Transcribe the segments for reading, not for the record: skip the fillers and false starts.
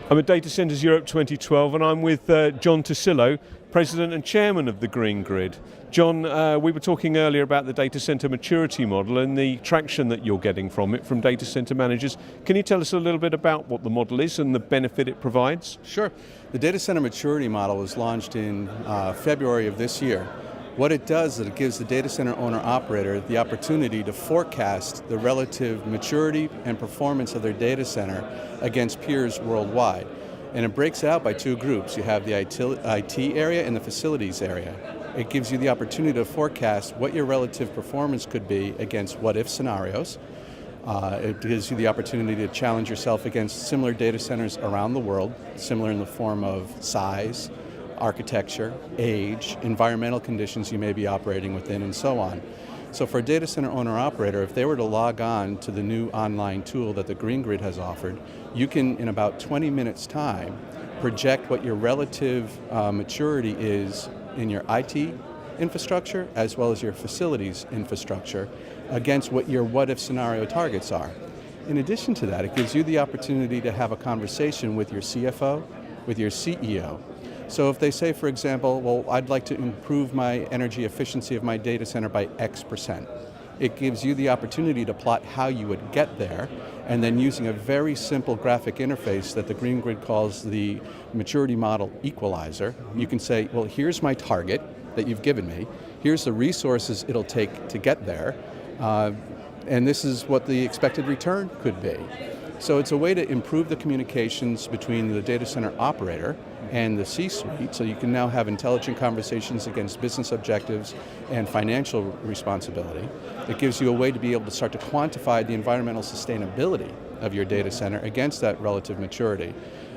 I'm at Data Centers Europe 2012 and I'm with John Tuccillo, President and Chairman of the Green Grid. John, we were talking earlier about the data center maturity model and the traction that you're getting from it from data center managers. Can you tell us a little bit about what the model is and the benefit it provides? Sure. The data center maturity model was launched in February of this year. What it does is it gives the data center owner-operator the opportunity to forecast the relative maturity and performance of their data center against peers worldwide. And it breaks it out by two groups. You have the IT area and the facilities area. It gives you the opportunity to forecast what your relative performance could be against what-if scenarios. It gives you the opportunity to challenge yourself against similar data centers around the world, similar in the form of size, architecture, age, environmental conditions you may be operating within, and so on. So for a data center owner-operator, if they were to log on to the new online tool that the Green Grid has offered, you can, in about 20 minutes' time, project what your relative maturity is in your IT infrastructure as well as your facilities infrastructure against what your what-if scenario targets are. In addition to that, it gives you the opportunity to have a conversation with your CFO, with your CEO. So if they say, for example, well, I'd like to improve my energy efficiency of my data center by X%, it gives you the opportunity to plot how you would get there, and then using a very simple graphic interface that the Green Grid calls the maturity model equalizer, you can say, well, here's my target that you've given me, here's the resources it'll take to get there, and this is what the expected return could be. So it's a way to improve the communications between the data center operator and the C-suite, so you can now have intelligent conversations against business objectives and financial responsibility. It gives you a way to be able to start to quantify the environmental sustainability of your data center against that relative maturity.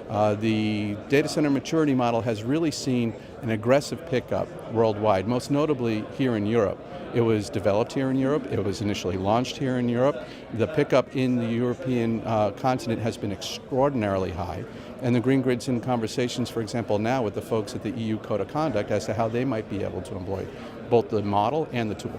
The data center maturity model has really seen an aggressive pickup worldwide, most notably here in Europe. It was developed here in Europe, it was initially launched here in Europe. The pickup in the European continent has been extraordinarily high, and the Green Grid's in conversations, for example, now with the folks at the EU Code of Conduct as to how they might be able to employ both the model and the tool.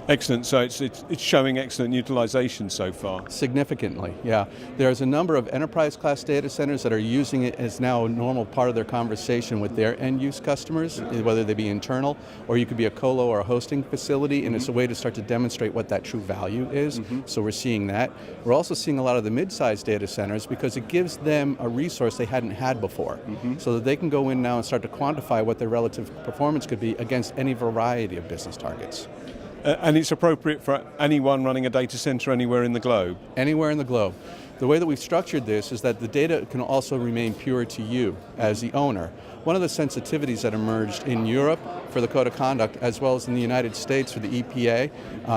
Excellent, so it's showing excellent utilization so far. Significantly, yeah. There's a number of enterprise class data centers that are using it as now a normal part of their conversation with their end use customers, whether they be internal or you could be a colo or a hosting facility, and it's a way to start to demonstrate what that true value is. So we're seeing that. We're also seeing a lot of the mid-sized data centers because it gives them a resource they hadn't had before, so that they can go in now and start to quantify what their relative performance could be against any variety of business targets. And it's appropriate for anyone running a data center anywhere in the globe? Anywhere in the globe. The way that we've structured this is that the data can also remain pure to you as the owner. One of the sensitivities that emerged in Europe for the Code of Conduct, as well as in the United States for the EPA,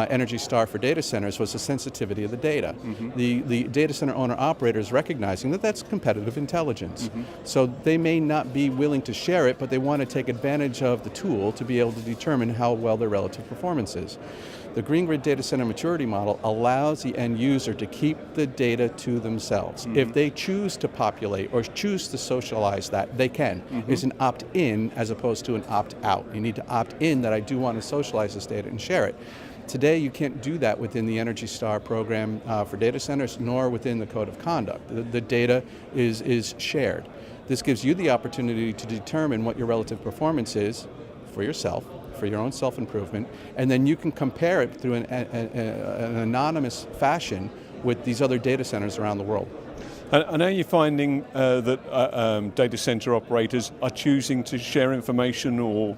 Energy Star for data centers, was the sensitivity of the data. The data center owner-operator is recognizing that that's competitive intelligence. So they may not be willing to share it, but they want to take advantage of the tool to be able to determine how well their relative performance is. The Green Grid data center maturity model allows the end user to keep the data to themselves. If they choose to populate or choose to socialize that, they can. It's an opt-in as opposed to an opt-out. You need to opt in that I do want to socialize this data and share it. Today you can't do that within the Energy Star program for data centers, nor within the Code of Conduct. The data is shared. This gives you the opportunity to determine what your relative performance is for yourself, for your own self-improvement, and then you can compare it through an anonymous fashion with these other data centers around the world. And are you finding that data center operators are choosing to share information or?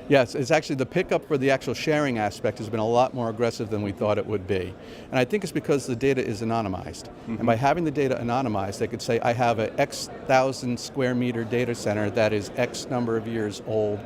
Yes, it's actually the pickup for the actual sharing aspect has been a lot more aggressive than we thought it would be. And I think it's because the data is anonymized. And by having the data anonymized, they could say, I have a X thousand square meter data center that is X number of years old,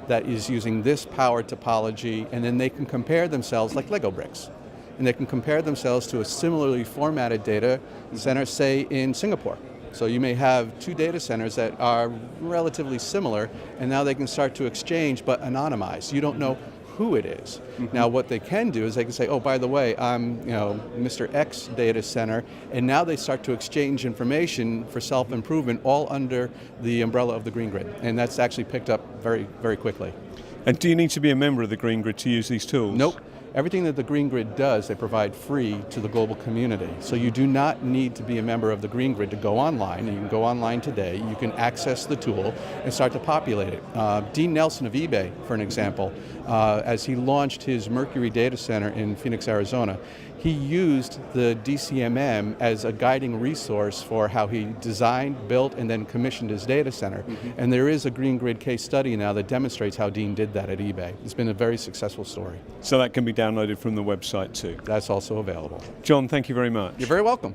that is using this power topology, and then they can compare themselves like Lego bricks. And they can compare themselves to a similarly formatted data center, say in Singapore. So you may have two data centers that are relatively similar, and now they can start to exchange, but anonymized. You don't know who it is. Now what they can do is they can say, oh, by the way, I'm Mr. X data center, and now they start to exchange information for self-improvement all under the umbrella of the Green Grid. And that's actually picked up very, very quickly. And do you need to be a member of the Green Grid to use these tools? Nope. Everything that the Green Grid does, they provide free to the global community. So you do not need to be a member of the Green Grid to go online. You can go online today, you can access the tool and start to populate it. Dean Nelson of eBay, for an example, as he launched his Mercury data center in Phoenix, Arizona, he used the DCIM as a guiding resource for how he designed, built, and then commissioned his data center. And there is a Green Grid case study now that demonstrates how Dean did that at eBay. It's been a very successful story. So that can be downloaded from the website too. That's also available. John, thank you very much. You're very welcome.